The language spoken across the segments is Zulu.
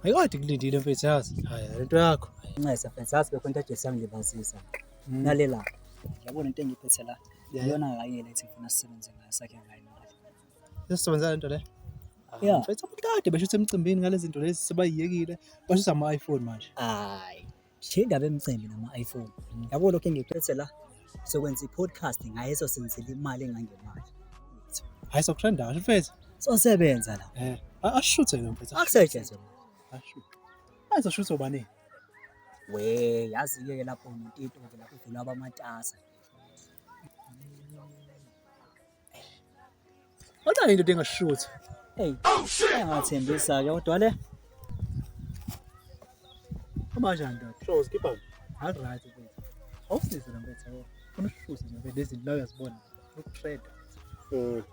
Ayikade kulindile mfethu yazi. Hayi into yakho. Ncesa mfethu yazi bekhona into sangilibazisa. Nalela. Yabona into engiphethe la. Iyona kanye lethi ngifuna sisebenze ngayo sakhe ngayo imali. Sesisebenzana into le. Yeah. Mfethu abakade bashuthe emcimbini ngale zinto lezi sebayiyekile. Bashutha ama-iPhone manje. Hayi. Shinda bemcimbi nama-iPhone. Yabo lokho engiphethe la. Sokwenza i-podcast ngayo senzile imali engangemali. Hayi sokushanda kahle mfethu. Sosebenza la. Ashuthe ke mfethu. Akusetshenzwe. Ashuthe. Ayizashutha ubani? We yazi-ke lapho umuntu into lapho kudlula abamatasa. Wona into engashutha. Hey, engathembisa-ke kodwa le. Amajani ndoda. Show skipper. All right mfethu. Awusize la mfethu yabo. Funa ushuthe nje mfethu lezi lawo yazibona. Ukutrade.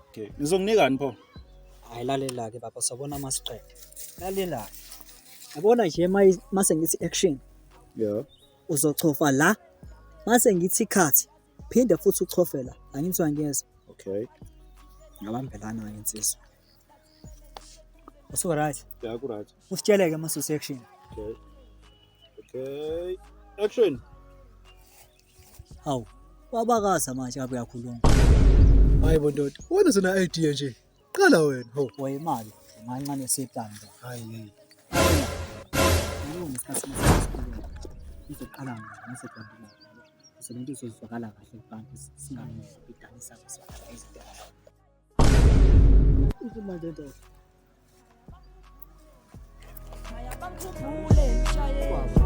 Okay. Ngizokunikani pho? Hayi lalela-ke baba sabona masiqede. Lalela. Yabona nje mase ngithi action. Yeah. Uzochofa la. Mase ngithi cut. Phinde futhi uchofe la. Angithi angiyeza. Okay. Ngabambelana ngensizwa. Uso right. Yeah, ku right. Usitsheleke mase action. Okay. Okay. Action. Hawu. Wabakaza manje abe yakhuluma. Hayi bondoda. Wena sena idea nje. Qala wena ho. Wayimali. Ngancane seplan. Hayi. Ngesikhathi izoqala ngase kwandile. Isebenza izozwakala kahle ebhanki singane idanisa kusona izidala. Izimanje nto. Maya bangikhuphule shaye.